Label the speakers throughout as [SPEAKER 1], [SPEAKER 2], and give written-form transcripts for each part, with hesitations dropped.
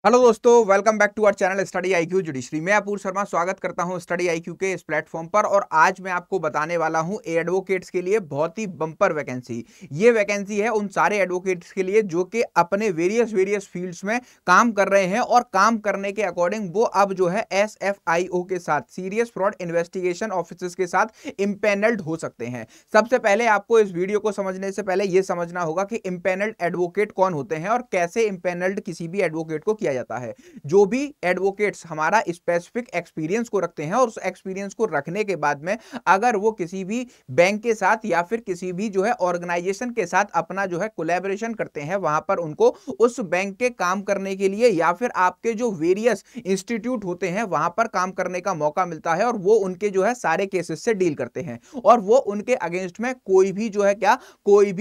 [SPEAKER 1] Hello दोस्तों, welcome back to our channel study IQ judiciary. मैं अपूर शर्मा स्वागत करता हूं स्टडी आईक्यू के इस प्लेटफॉर्म पर। और आज मैं आपको बताने वाला हूं एडवोकेट्स के लिए बहुत ही बम्पर वैकेंसी। ये वैकेंसी है उन सारे एडवोकेट्स के लिए जो कि अपने वेरियस फील्ड्स में काम कर रहे हैं और काम करने के अकॉर्डिंग वो अब जो है SFIO के साथ, सीरियस फ्रॉड इन्वेस्टिगेशन ऑफिसर्स के साथ इम्पैनल्ड हो सकते हैं। सबसे पहले आपको इस वीडियो को समझने से पहले यह समझना होगा कि इम्पैनल्ड एडवोकेट कौन होते हैं और कैसे इम्पैनल्ड किसी भी एडवोकेट को किया जाता है। जो भी एडवोकेट्स हमारा स्पेसिफिक एक्सपीरियंस को रखते हैं और उस एक्सपीरियंस को रखने के बाद में अगर वो किसी भी बैंक के साथ या फिर किसी भी जो है ऑर्गेनाइजेशन के साथ अपना जो है कोलैबोरेशन करते हैं, वहां पर उनको उस बैंक के काम करने के लिए या फिर आपके जो वेरियस इंस्टीट्यूट होते हैं वहां पर काम करने का मौका मिलता है और वो उनके जो है सारे केसेस से डील करते हैं और वो उनके अगेंस्ट में कोई भी जो है कोई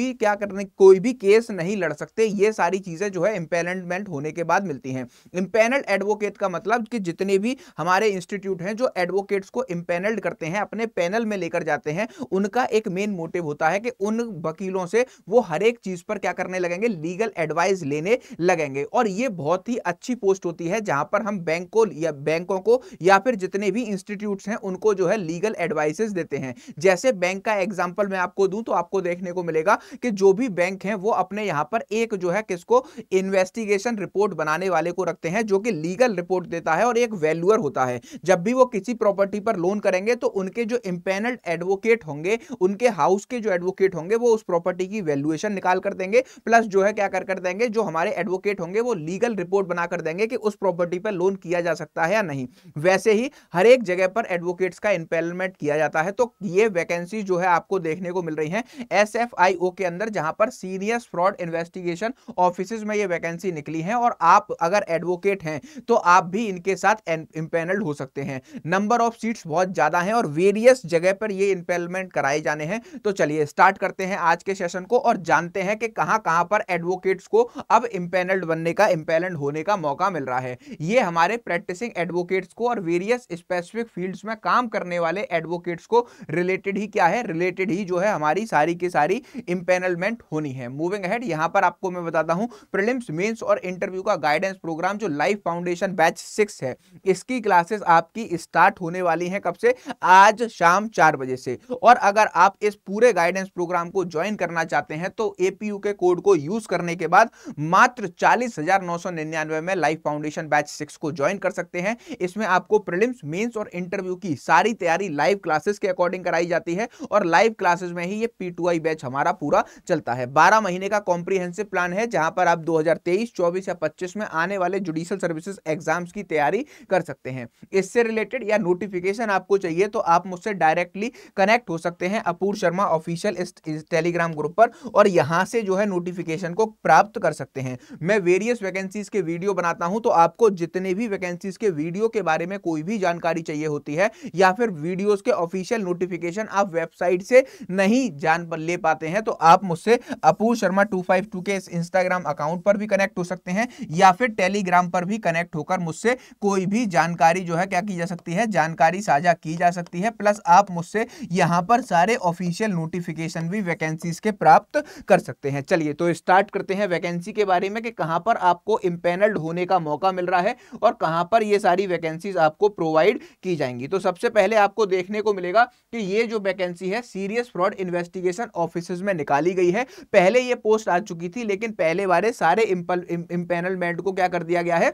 [SPEAKER 1] भी केस नहीं लड़ सकते। ये सारी चीजें जो है इंपैनलमेंट होने के बाद मिलती हैं। इंपैनल्ड एडवोकेट का मतलब कि जितने भी हमारे इंस्टीट्यूट हैं जो एडवोकेट्स को इंपैनल्ड करते हैं, अपने पैनल में लेकर जाते हैं, उनका एक मेन मोटिव होता है कि उन वकीलों से वो हर एक चीज पर क्या करने लगेंगे, लीगल एडवाइस लेने लगेंगे। और ये बहुत ही अच्छी पोस्ट होती है जहां पर हम बैंकों को या फिर जितने भी इंस्टीट्यूट्स हैं उनको जो है लीगल एडवाइसेस देते हैं। जैसे बैंक का एग्जांपल मैं आपको दूं तो आपको देखने को मिलेगा कि जो भी बैंक हैं वो अपने यहां पर एक जो है किसको, इन्वेस्टिगेशन रिपोर्ट बनाने वाले को रखते हैं जो कि लीगल रिपोर्ट देता है और एक वैल्यूअर होता है। जब भी वो किसी प्रॉपर्टी पर लोन करेंगे तो उनके जो इंपैनल्ड एडवोकेट होंगे, उनके हाउस के जो एडवोकेट होंगे वो उस प्रॉपर्टी की वैल्यूएशन निकाल कर देंगे, प्लस जो है क्या कर देंगे, जो हमारे एडवोकेट होंगे वो लीगल रिपोर्ट बना कर देंगे कि उस प्रॉपर्टी पर लोन किया जा सकता है या नहीं। वैसे ही हर एक जगह पर एडवोकेट्स का इंपैनलमेंट किया जाता है। तो ये वैकेंसी जो है आपको देखने को मिल रही है SFIO के अंदर, जहां पर सीरियस फ्रॉड इन्वेस्टिगेशन ऑफिसेज में ये वैकेंसी निकली है। और आप अगर एडवोकेट हैं तो आप भी इनके साथ इंपैनल्ड हो सकते हैं। नंबर ऑफ सीट्स बहुत ज्यादा हैं और वेरियस जगह पर ये इंपैनलमेंट कराए जाने हैं। तो चलिए स्टार्ट करते हैं आज के सेशन को और जानते हैं कि कहां-कहां पर एडवोकेट्स को अब इंपैनल्ड बनने का, इंपैनल्ड होने का मौका मिल रहा है। ये हमारे प्रैक्टिसिंग एडवोकेट्स को और वेरियस स्पेसिफिक फील्ड्स में काम करने वाले एडवोकेट्स को रिलेटेड ही क्या है, रिलेटेड ही जो है हमारी सारी की सारी इंपैनलमेंट होनी है। मूविंग अहेड, यहां पर आपको मैं बताता हूं प्रीलिम्स, मेंस और इंटरव्यू का गाइडेंस प्रोग्राम जो लाइफ फाउंडेशन बैच 6 है, इसकी क्लासेस आपकी स्टार्ट होने वाली हैं कब से, आज शाम 4 बजे से। और अगर आप इस पूरे गाइडेंस प्रोग्राम को ज्वाइन करना चाहते हैं तो APU के कोड को यूज करने के बाद मात्र 40,999 में लाइफ फाउंडेशन बैच 6 को ज्वाइन कर सकते हैं। इसमें आपको प्रीलिम्स, मेंस और इंटरव्यू की सारी तैयारी लाइव क्लासेस के अकॉर्डिंग कराई जाती है और लाइव क्लासेस में ही ये P2I बैच हमारा पूरा चलता है। 12 महीने का कॉम्प्रिहेंसिव प्लान है जहां पर आप 2023, 24 या 25 में आने वाले जुडिशियल सर्विसेज एग्जाम्स की तैयारी कर सकते हैं। इससे रिलेटेड या नोटिफिकेशन आपको चाहिए तो आप मुझसे डायरेक्टली कनेक्ट हो सकते हैं अपूर शर्मा ऑफिशियल इस टेलीग्राम ग्रुप पर और यहां से जो है नोटिफिकेशन को प्राप्त कर सकते हैं। मैं वेरियस वैकेंसीज के वीडियो बनाता हूं तो आपको जितने भी वैकेंसीज के वीडियो के बारे में कोई भी जानकारी चाहिए होती है या फिर वीडियोस के ऑफिशियल नोटिफिकेशन आप वेबसाइट से नहीं जान ले पाते हैं तो आप मुझसे अपूर शर्मा 252 के इस इंस्टाग्राम अकाउंट पर भी कनेक्ट हो सकते हैं या फिर टेलीग्राम पर भी कनेक्ट होकर मुझसे कोई भी जानकारी जो है क्या की जा सकती है, जानकारी साझा की जा सकती है। प्लस आप मुझसे यहां पर सारे ऑफिशियल नोटिफिकेशन भी वैकेंसीज के प्राप्त कर सकते हैं। चलिए तो स्टार्ट करते हैं वैकेंसी के बारे में कि कहां पर आपको इंपैनल्ड होने का मौका मिल रहा है और कहां पर ये सारी वैकेंसीज आपको प्रोवाइड की जाएंगी। तो सबसे पहले आपको देखने को मिलेगा कि ये जो वैकेंसी है सीरियस फ्रॉड इन्वेस्टिगेशन ऑफिसर्स में निकाली गई है। पहले ये पोस्ट आ चुकी थी लेकिन पहले वाले सारे इंपैनलमेंट को क्या कर दिया गया है,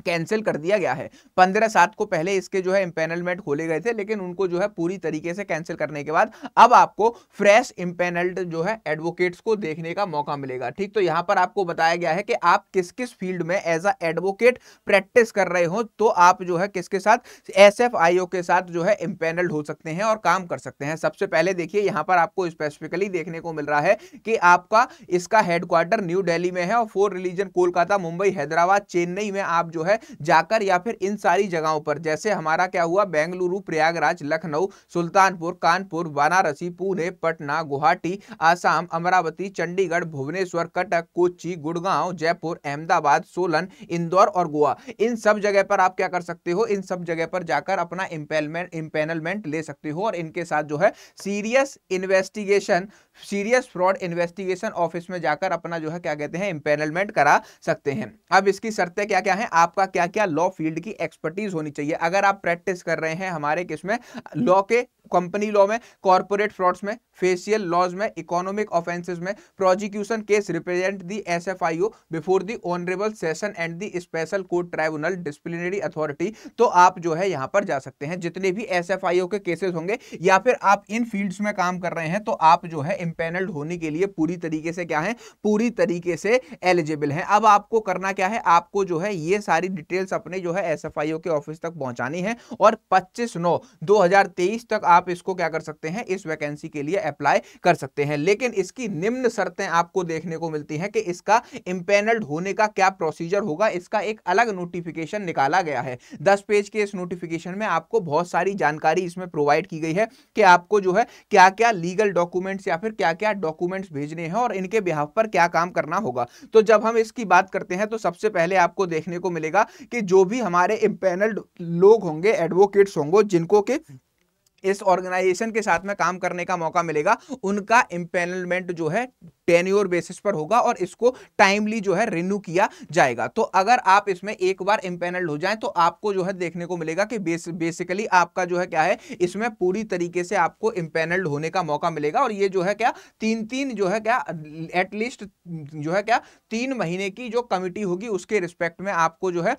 [SPEAKER 1] कैंसिल कर दिया गया है। 15/7 को पहले इसके जो है इंपैनलमेंट खोले गए थे लेकिन उनको जो है पूरी तरीके से कैंसिल करने के बाद अब आपको फ्रेश इंपैनल्ड जो है एडवोकेट्स को देखने का मौका मिलेगा। ठीक, तो यहां पर आपको बताया गया है कि आप किस किस फील्ड में एज अ एडवोकेट प्रैक्टिस कर रहे हो तो आप जो है किसके साथ, SFIO के साथ जो है इंपैनल्ड हो सकते हैं और काम कर सकते हैं। सबसे पहले देखिए यहां पर आपको स्पेसिफिकली देखने को मिल रहा है कि आपका इसका हेडक्वार्टर न्यू दिल्ली में है और 4 रिलीजन कोलकाता, मुंबई, हैदराबाद, चेन्नई में आप जो है है जाकर या फिर इन सारी जगहों पर, जैसे हमारा क्या हुआ, बेंगलुरु, प्रयागराज, लखनऊ, सुल्तानपुर, कानपुर, वाराणसी, पुणे, पटना, गुवाहाटी, आसाम, अमरावती, चंडीगढ़, भुवनेश्वर, कटक, कोच्चि, गुड़गांव, जयपुर, अहमदाबाद, सोलन, इंदौर और गोवा, इन सब जगह पर आप क्या कर सकते हो, इन सब जगह पर जाकर अपना इंपैनलमेंट ले सकते हो और इनके साथ जो है सीरियस फ्रॉड इन्वेस्टिगेशन ऑफिस में जाकर अपना जो है क्या कहते हैं इंपैनलमेंट करा सकते हैं। अब इसकी शर्तें क्या क्या हैं, आपका क्या क्या लॉ फील्ड की एक्सपर्टीज होनी चाहिए। अगर आप प्रैक्टिस कर रहे हैं हमारे किसमें, लॉ के, कंपनी लॉ में, कॉर्पोरेट फ्रॉड्स में, फेशियल लॉज में, इकोनॉमिक ऑफेंसेस में, prosecution case represent the SFIO before the honourable session and the special court tribunal disciplinary authority, तो आप जो है यहां पर जा सकते हैं। जितने भी एसएफआईओ के केसेस होंगे या फिर आप इन फील्ड्स में काम कर रहे हैं तो आप जो है इंपैनल्ड होने के लिए पूरी तरीके से क्या है, पूरी तरीके से एलिजिबल हैं। अब आपको करना क्या है, आपको जो है ये सारी डिटेल्स अपने जो है एसएफआईओ के ऑफिस तक पहुंचानी है और 25/9/2023 तक आप इसको क्या कर सकते हैं, इस वैकेंसी के लिए अप्लाई कर सकते हैं। लेकिन इसकी निम्न शर्तें आपको देखने को मिलती हैं कि इसका इंपैनल्ड होने का क्या प्रोसीजर होगा। इसका एक अलग नोटिफिकेशन निकाला गया है, 10 पेज के इस नोटिफिकेशन में आपको बहुत सारी जानकारी इसमें प्रोवाइड की गई है कि आपको जो है क्या क्या लीगल डॉक्यूमेंट्स या फिर क्या क्या डॉक्यूमेंट्स भेजने हैं और इनके बिहाफ पर क्या काम करना होगा। तो जब हम इसकी बात करते हैं तो सबसे पहले आपको देखने को मिलेगा कि जो भी हमारे इंपैनल्ड लोग होंगे, एडवोकेट्स होंगे, जिनको के इस ऑर्गेनाइजेशन के साथ में काम करने का मौका मिलेगा, उनका इंपैनलमेंट जो है टेन्योर बेसिस पर होगा और इसको टाइमली जो है रिन्यू किया जाएगा। तो अगर आप इसमें एक बार इंपैनल्ड हो जाएं तो आपको जो है देखने को मिलेगा कि बेसिकली आपका जो है क्या है, इसमें पूरी तरीके से आपको इंपैनल्ड होने का मौका मिलेगा। और ये जो है क्या, तीन जो है क्या, एटलीस्ट जो है क्या 3 महीने की जो कमिटी होगी उसके रिस्पेक्ट में आपको जो है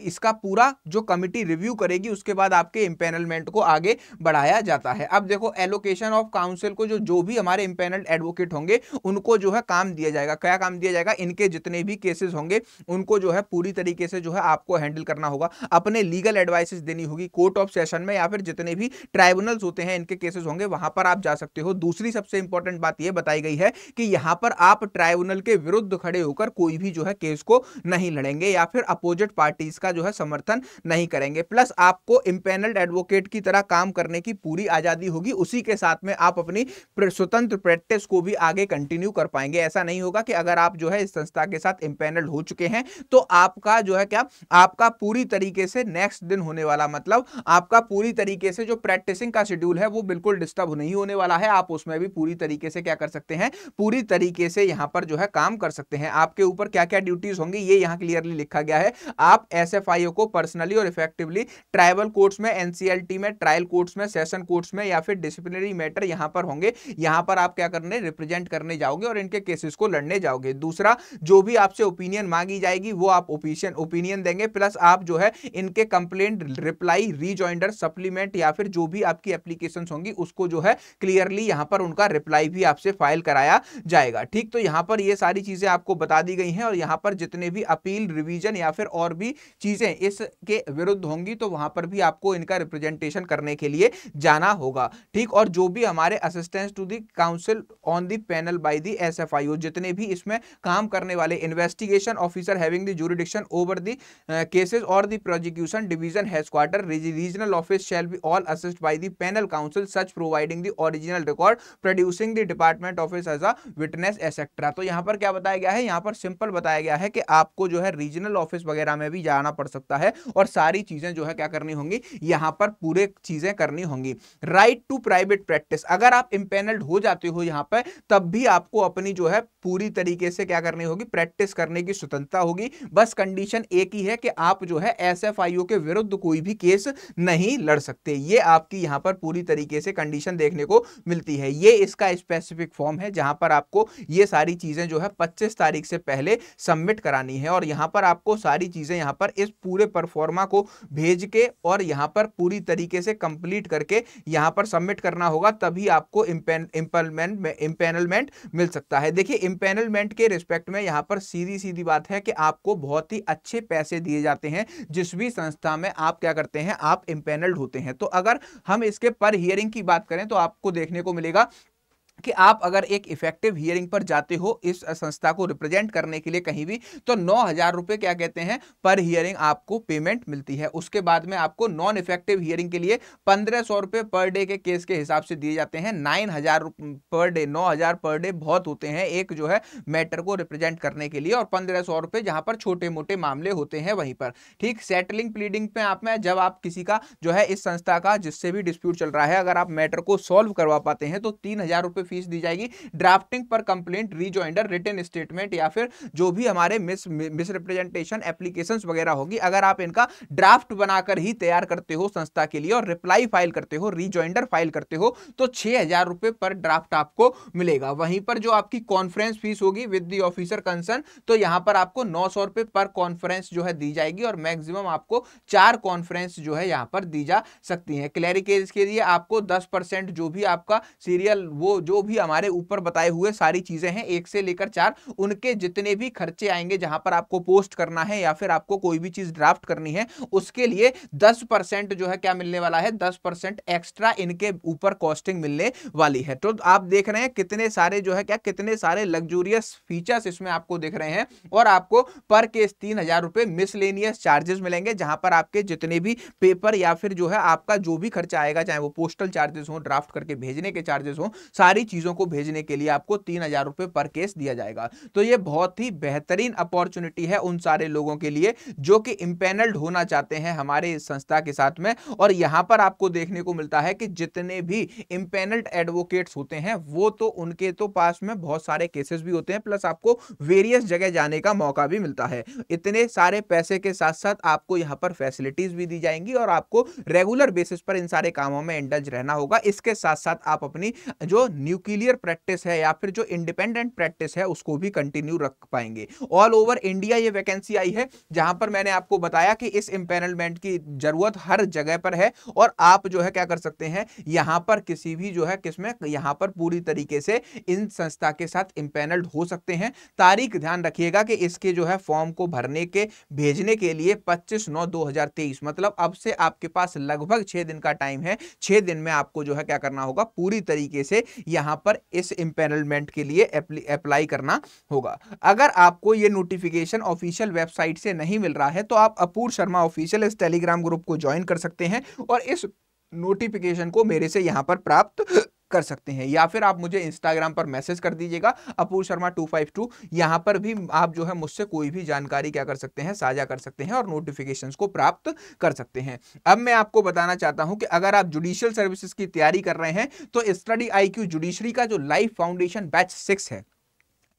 [SPEAKER 1] इसका पूरा जो कमिटी रिव्यू करेगी उसके बाद आपके इंपैनलमेंट को आगे बढ़ाया जाता है। अब देखो एलोकेशन ऑफ काउंसिल को जो भी हमारे इंपैनल्ड एडवोकेट होंगे उनको जो है काम दिया जाएगा। क्या काम दिया जाएगा, इनके जितने भी केसेस होंगे उनको जो है पूरी तरीके से जो है आपको हैंडल करना होगा, अपने लीगल एडवाइसेस देनी होगी कोर्ट ऑफ सेशन में या फिर जितने भी ट्राइब्यूनल्स होते हैं इनके केसेस होंगे वहां पर आप जा सकते हो। दूसरी सबसे इंपॉर्टेंट बात यह बताई गई है कि यहां पर आप ट्राइब्यूनल के विरुद्ध खड़े होकर कोई भी जो है केस को नहीं लड़ेंगे या फिर अपोजिट पार्टीज का जो है समर्थन नहीं करेंगे। प्लस आपको इंपैनल्ड एडवोकेट की तरह काम करने की पूरी आजादी होगी, उसी के साथ में आप अपनी स्वतंत्र प्रैक्टिस को भी आगे कंटिन्यू कर पाएंगे। ऐसा नहीं होगा कि अगर आप जो है इस संस्था के साथ इंपैनल्ड हो चुके हैं तो आपका जो है क्या, आपका पूरी तरीके से नेक्स्ट दिन होने वाला, मतलब आपका पूरी तरीके से जो प्रैक्टिसिंग का शेड्यूल है वो बिल्कुल डिस्टर्ब नहीं होने वाला है। आप उसमें भी पूरी तरीके से क्या कर सकते हैं, पूरी तरीके से यहां पर जो है काम कर सकते हैं। आपके ऊपर क्या क्या ड्यूटीज होंगी ये यहां क्लियरली लिखा गया है। आप एसएफआईओ को पर्सनली और इफेक्टिवली ट्राइबल कोर्ट्स में, एनसीएलटी में, ट्रायल कोर्ट्स में, सेशन कोर्ट्स में या फिर डिसिप्लिनरी मैटर यहां पर होंगे, यहां पर आप क्या करने, रिप्रेजेंट करने जाओगे और इनके केसेस को लड़ने जाओगे। दूसरा, जो भी आपसे ओपिनियन मांगी जाएगी वो आप ओपिनियन देंगे। प्लस आप जो है इनके कंप्लेंट रिप्लाई, रीजॉइंडर, सप्लीमेंट या फिर जो भी आपकी एप्लीकेशंस होंगी उसको जो है क्लियरली यहां पर उनका रिप्लाई भी आपसे फाइल कराया जाएगा। ठीक, तो यहां पर ये सारी चीजें आपको बता दी गई हैं और यहां पर जितने भी अपील, रिवीजन या फिर और भी चीजें इसके विरुद्ध होंगी तो वहां पर भी आपको इनका रिप्रेजेंटेशन करने के लिए जाना होगा। ठीक, और जो भी हमारे assistance to the counsel on the panel by the SFIO, जितने भी इसमें काम करने वाले investigation officer having the jurisdiction over the cases और the prosecution division headquarter regional office shall be all assist by the panel counsel such providing the original record producing the department office as a witness etcetera. तो यहां पर क्या बताया गया है, यहां पर सिंपल बताया गया है कि आपको जो है रीजनल ऑफिस वगैरह में भी जाना पड़ सकता है और सारी चीजें जो है क्या करनी होंगी, यहां पर पूरे चीजें करनी होंगी। राइट टू प्राइवेट प्रैक्टिस, अगर आप इंपैनल्ड हो जाते हो यहां पर तब भी आपको अपनी जो है पूरी तरीके से क्या करनी होगी, प्रैक्टिस करने की स्वतंत्रता होगी। बस कंडीशन एक ही है कि आप जो है एसएफआईओ के विरुद्ध कोई भी केस नहीं लड़ सकते। ये आपकी यहां पर पूरी तरीके से कंडीशन देखने को मिलती है। ये इसका स्पेसिफिक फॉर्म है जहां पर आपको ये सारी चीजें जो है 25 तारीख से पहले सबमिट करानी है और यहां पर आपको सारी चीजें यहां पर इस पूरे परफॉर्मा को भेज के और यहां पर पूरी तरीके से कंप्लीट करके यहां पर सबमिट करना होगा, तभी आपको इंपैनलमेंट मिल सकता है। देखिए इंपैनलमेंट के रिस्पेक्ट में यहां पर सीधी बात है कि आपको बहुत ही अच्छे पैसे दिए जाते हैं जिस भी संस्था में आप क्या करते हैं, आप इंपैनल्ड होते हैं। तो अगर हम इसके पर हियरिंग की बात करें तो आपको देखने को मिलेगा कि आप अगर एक इफेक्टिव हियरिंग पर जाते हो इस संस्था को रिप्रेजेंट करने के लिए कहीं भी, तो 9,000 रुपए क्या कहते हैं पर हियरिंग आपको पेमेंट मिलती है। उसके बाद में आपको नॉन इफेक्टिव हियरिंग के लिए 1,500 रुपए पर डे के केस के हिसाब से दिए जाते हैं। 9,000 पर डे, 9,000 पर डे बहुत होते हैं एक जो है मैटर को रिप्रेजेंट करने के लिए, और 1,500 रुपए जहां पर छोटे मोटे मामले होते हैं वहीं पर। ठीक, सेटलिंग प्लीडिंग पे आप में जब आप किसी का जो है इस संस्था का जिससे भी डिस्प्यूट चल रहा है अगर आप मैटर को सॉल्व करवा पाते हैं तो 3,000 रुपए फीस दी जाएगी। ड्राफ्टिंग पर कंप्लेंट, रीजॉइंडर, रिटन स्टेटमेंट या फिर जो भी हमारे मिस रिप्रेजेंटेशन एप्लीकेशंस वगैरह होगी, अगर आप इनका ड्राफ्ट बनाकर ही तैयार करते हो संस्था के लिए और रिप्लाई फाइल करते हो, रीजॉइंडर फाइल करते हो, तो 6,000 रुपए पर ड्राफ्ट आपको मिलेगा। वहीं पर जो आपकी कॉन्फ्रेंस फीस होगी विद द ऑफिसर कंसर्न, तो यहां पर आपको 900 रुपए पर कॉन्फ्रेंस जो है दी जाएगी और मैक्सिमम आपको 4 कॉन्फ्रेंस जो है यहां पर दी जा सकती है। क्लैरिकेज के लिए आपको 10% जो भी आपका सीरियल, वो जो भी हमारे ऊपर बताए हुए सारी चीजें हैं 1 से लेकर 4, उनके जितने भी खर्चे आएंगे जहां पर आपको पोस्ट करना है या फिर आपको कोई भी चीज ड्राफ्ट करनी है, उसके लिए 10% जो है क्या मिलने वाला है, 10% एक्स्ट्रा इनके ऊपर कॉस्टिंग मिलने वाली है। तो आप देख रहे हैं कितने सारे जो है क्या, कितने सारे लग्जूरियस फीचर्स इसमें आपको दिख रहे हैं। और आपको पर केस 3,000 रुपए मिसलेनियस चार्जेस मिलेंगे, जहां पर आपके जितने भी पेपर या फिर जो है आपका जो भी खर्चा आएगा, चाहे वो पोस्टल चार्जेस हो, ड्राफ्ट करके भेजने के चार्जेस हो, सारी चीजों को भेजने के लिए आपको 3,000 रुपए पर केस दिया जाएगा। तो ये बहुत ही बेहतरीन अपॉर्चुनिटी है उन सारे लोगों के लिए जो कि इंपैनल्ड होना चाहते हैं हमारे इस संस्था के साथ में। और यहां पर आपको देखने को मिलता है कि जितने भी इंपैनल्ड एडवोकेट्स होते हैं वो तो उनके तो पास में बहुत सारे केसेस भी होते हैं, प्लस आपको वेरियस जगह जाने का मौका भी मिलता है। इतने सारे पैसे के साथ साथ आपको यहां पर फैसिलिटीज भी दी जाएंगी और आपको रेगुलर बेसिस पर इन सारे कामों में इंडल्ज रहना होगा। इसके साथ साथ आप अपनी जो न्यूक्लियर प्रैक्टिस है या फिर जो इंडिपेंडेंट प्रैक्टिस है उसको भी कंटिन्यू रख पाएंगे। ऑल ओवर इंडिया ये वैकेंसी आई है, जहां पर मैंने आपको बताया कि इस इंपैनलमेंट की जरूरत हर जगह पर है और आप जो है क्या कर सकते हैं, यहां पर किसी भी जो है किसमें, यहां पर पूरी तरीके से इन संस्था के साथ इंपैनल्ड हो सकते हैं। तारीख ध्यान रखिएगा कि इसके जो है फॉर्म को भरने के भेजने के लिए 25/9/2023, मतलब अब से आपके पास लगभग 6 दिन का टाइम है। 6 दिन में आपको जो है क्या करना होगा, पूरी तरीके से यहां पर इस इंपैनलमेंट के लिए अप्लाई करना होगा। अगर आपको ये नोटिफिकेशन ऑफिशियल वेबसाइट से नहीं मिल रहा है तो आप अपूर्व शर्मा ऑफिशियल इस टेलीग्राम ग्रुप को ज्वाइन कर सकते हैं और इस नोटिफिकेशन को मेरे से यहां पर प्राप्त कर सकते हैं, या फिर आप मुझे इंस्टाग्राम पर मैसेज कर दीजिएगा अपूर्व शर्मा 252। यहां पर भी आप जो है मुझसे कोई भी जानकारी क्या कर सकते हैं, साझा कर सकते हैं और नोटिफिकेशंस को प्राप्त कर सकते हैं। अब मैं आपको बताना चाहता हूं कि अगर आप जुडिशियल सर्विसेज की तैयारी कर रहे हैं तो स्टडी IQ जुडिशरी का जो लाइफ फाउंडेशन बैच 6 है,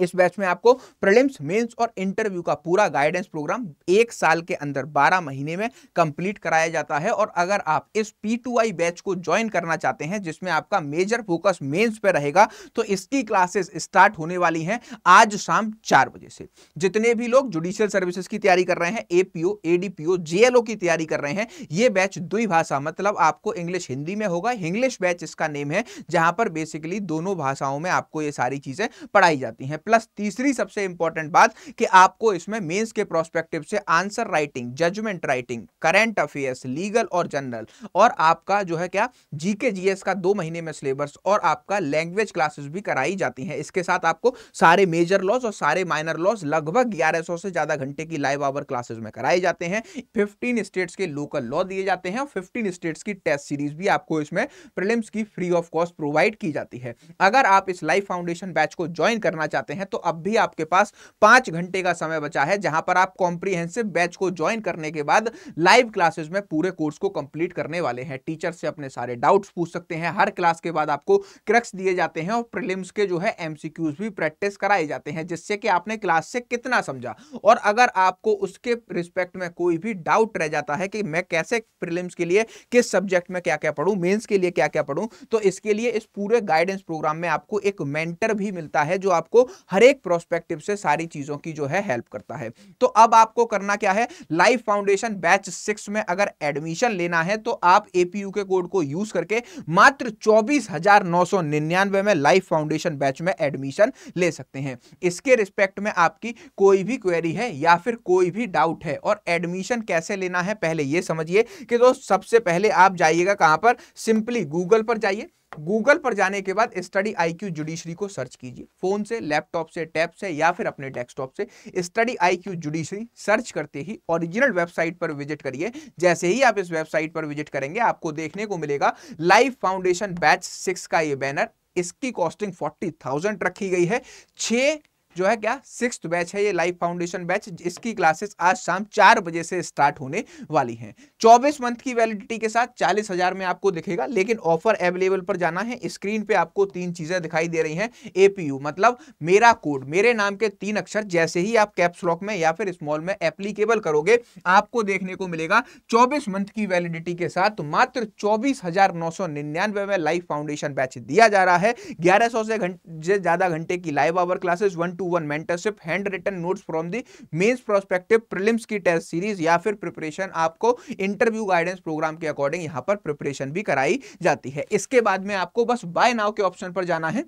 [SPEAKER 1] इस बैच में आपको प्रीलिम्स, मेंस और इंटरव्यू का पूरा गाइडेंस प्रोग्राम 1 साल के अंदर 12 महीने में कंप्लीट कराया जाता है। और अगर आप इस P2I बैच को ज्वाइन करना चाहते हैं जिसमें आपका मेजर फोकस मेंस पे रहेगा, तो इसकी क्लासेस स्टार्ट होने वाली हैं आज शाम 4 बजे से। जितने भी लोग जुडिशियल सर्विसेज की तैयारी कर रहे हैं, APO, ADPO, JLO की तैयारी कर रहे हैं, ये बैच द्विभाषा, मतलब आपको इंग्लिश हिंदी में होगा। इंग्लिश बैच इसका नेम है, जहां पर बेसिकली दोनों भाषाओं में आपको ये सारी चीजें पढ़ाई जाती हैं। प्लस तीसरी सबसे इंपॉर्टेंट बात कि आपको इसमें मेंस के प्रोस्पेक्टिव से answer writing, judgement writing, current affairs, legal और जनरल, और आपका जो है क्या GK GS का 2 महीने में सिलेबस और आपका लैंग्वेज क्लासेस भी कराई जाती हैं। इसके साथ आपको सारे मेजर लॉज और सारे माइनर लॉज लगभग 1100 से ज्यादा घंटे की लाइव आवर क्लासेस में कराए जाते हैं। 15 स्टेट्स के लोकल लॉ दिए जाते हैं और 15 स्टेट्स की टेस्ट सीरीज भी आपको इसमें प्रीलिम्स की फ्री ऑफ कॉस्ट प्रोवाइड की जाती है। अगर आप इस लाइफ फाउंडेशन बैच को ज्वाइन करना चाहते हैं तो अब भी आपके पास 5 घंटे का समय बचा है, जहां पर आप कॉम्प्रिहेंसिव बैच को ज्वाइन करने के बाद लाइव क्लासेस में पूरे कोर्स को कंप्लीट करने वाले हैं। टीचर से अपने सारे डाउट्स पूछ सकते हैं। हर क्लास के बाद आपको क्रक्स दिए जाते हैं और प्रीलिम्स के जो है MCQs भी प्रैक्टिस कराए जाते हैं, जिससे कि आपने क्लास से कितना समझा। और अगर आपको उसके रिस्पेक्ट में कोई भी डाउट रह जाता है कि मैं कैसे प्रीलिम्स के लिए किस सब्जेक्ट में क्या क्या पढ़ूं, मेंस के लिए क्या क्या पढ़ूं, तो इसके लिए इस पूरे गाइडेंस प्रोग्राम में आपको एक मेंटर भी मिलता है जो आपको हर एक प्रोस्पेक्टिव से सारी चीजों की जो है हेल्प करता है। तो अब आपको करना क्या है, लाइफ फाउंडेशन बैच 6 में अगर एडमिशन लेना है तो आप APU के कोड को यूज करके मात्र 24,999 में लाइफ फाउंडेशन बैच में एडमिशन ले सकते हैं। इसके रिस्पेक्ट में आपकी कोई भी क्वेरी है या फिर कोई भी डाउट है और एडमिशन कैसे लेना है, पहले यह समझिए कि दोस्त सबसे पहले आप जाइएगा कहां पर, सिंपली गूगल पर जाइए। गूगल पर जाने के बाद स्टडी IQ जुडिशरी को सर्च कीजिए। फोन से, लैपटॉप से, टैब से या फिर अपने डेस्कटॉप से स्टडी IQ जुडिशरी सर्च करते ही ओरिजिनल वेबसाइट पर विजिट करिए। जैसे ही आप इस वेबसाइट पर विजिट करेंगे आपको देखने को मिलेगा लाइफ फाउंडेशन बैच 6 का ये बैनर। इसकी कॉस्टिंग 40,000 रखी गई है। 6 जो है क्या 6th बैच है ये लाइफ फाउंडेशन बैच। इसकी क्लासेस आज शाम 4 बजे से स्टार्ट होने वाली हैं। 24 मंथ की वैलिडिटी के साथ 40,000 में आपको दिखेगा, लेकिन ऑफर अवेलेबल पर जाना है। स्क्रीन पे आपको 3 चीजें दिखाई दे रही हैं। APU मतलब मेरा कोड, मेरे नाम के 3 अक्षर जैसे ही आप कैप्स लॉक में या फिर स्मॉल में एप्लीकेबल करोगे आपको देखने को मिलेगा 24 मंथ की वैलिडिटी के साथ मात्र 24,999 में लाइफ फाउंडेशन बैच दिया जा रहा है। 1100 से ज्यादा घंटे की live hour classes, 1-to-1 mentorship, hand written notes from the mains prospective, prelims की टेस्ट सीरीज या फिर प्रिपरेशन आपको इंटरव्यू गाइडेंस प्रोग्राम के अकॉर्डिंग यहां पर प्रिपरेशन भी कराई जाती है। इसके बाद में आपको बस बाय नाउ के ऑप्शन पर जाना है।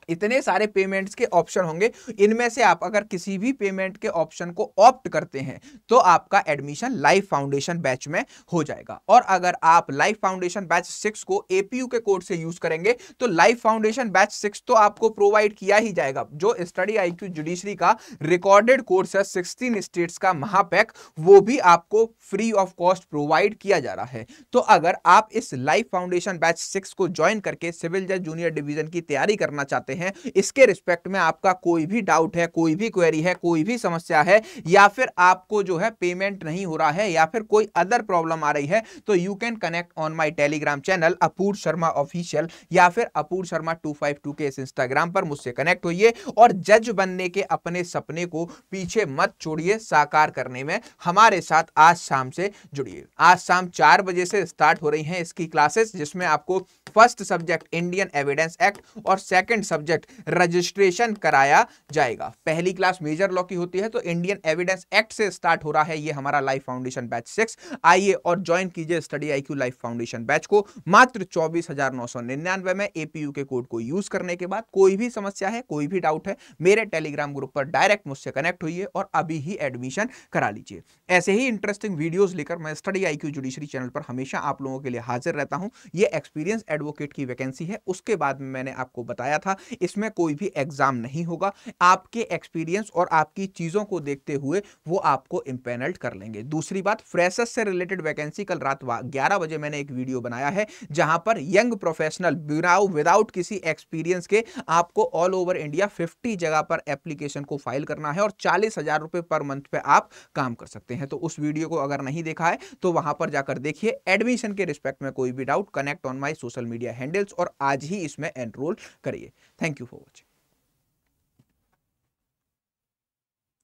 [SPEAKER 1] इतने सारे पेमेंट्स के ऑप्शन होंगे, इनमें से आप अगर किसी भी पेमेंट के ऑप्शन को ऑप्ट करते हैं तो आपका एडमिशन लाइफ फाउंडेशन बैच में हो जाएगा। और अगर आप लाइफ फाउंडेशन बैच 6 को APU के कोड से यूज करेंगे तो लाइफ फाउंडेशन बैच 6 तो आपको प्रोवाइड किया ही जाएगा। जो स्टडी IQ जुडिशरी का रिकॉर्डेड कोर्स है 16 स्टेट्स का महापैक, वो भी आपको फ्री ऑफ कॉस्ट प्रोवाइड किया जा रहा है। तो अगर आप इस लाइफ फाउंडेशन बैच 6 को ज्वाइन करके सिविल जज जूनियर डिवीजन की तैयारी करना चाहते हैं, इसके रिस्पेक्ट में आपका कोई भी डाउट है, कोई भी क्वेरी है, कोई भी समस्या है, या फिर आपको जो है पेमेंट नहीं हो रहा है या फिर कोई अदर प्रॉब्लम आ रही है, तो you can connect on my Telegram channel Apur Sharma official या फिर अपूर शर्मा 252 के इस इंस्टाग्राम पर मुझसे कनेक्ट होइए और जज बनने के अपने सपने को पीछे मत छोड़िए। साकार करने में हमारे साथ आज शाम से जुड़िए। आज शाम 4 बजे से स्टार्ट हो रही हैं इसकी क्लासेस, जिसमें आपको first subject Indian evidence act और सेकंड सब्जेक्ट रजिस्ट्रेशन कराया जाएगा। पहली क्लास मेजर लॉ की होती है, तो इंडियन एविडेंस एक्ट से स्टार्ट हो रहा है ये हमारा लाइफ फाउंडेशन बैच 6। आइए और ज्वाइन कीजिए study IQ life foundation batch को मात्र 24,999 में। APU के कोड को यूज करने के बाद कोई भी समस्या है, कोई भी डाउट है, मेरे टेलीग्राम ग्रुप पर डायरेक्ट मुझसे कनेक्ट होइए और अभी ही एडमिशन करा लीजिए। ऐसे ही इंटरेस्टिंग वीडियोस लेकर मैं स्टडी IQ जुडिशरी चैनल पर हमेशा आप लोगों के लिए हाजिर रहता हूं। ये एक्सपीरियंस एडवोकेट की वैकेंसी है, उसके बाद में मैंने आपको बताया था इसमें कोई भी एग्जाम नहीं होगा। आपके एक्सपीरियंस और आपकी चीजों को देखते हुए वो आपको इंपैनल्ड कर लेंगे। दूसरी बात, फ्रेशर्स से रिलेटेड वैकेंसी कल रात 11 बजे मैंने एक वीडियो बनाया है जहां पर यंग प्रोफेशनल विदाउट किसी एक्सपीरियंस के आपको ऑल ओवर इंडिया 50 जगह पर एप्लीकेशन को फाइल करना है और 40,000 रुपए पर मंथ पे आप काम कर सकते हैं। तो उस वीडियो को अगर नहीं देखा है तो वहां पर जाकर देखिए। एडमिशन के रिस्पेक्ट में कोई भी doubt, connect on my social media handles और आज ही इसमें एनरोल करिए। Thank you for watching.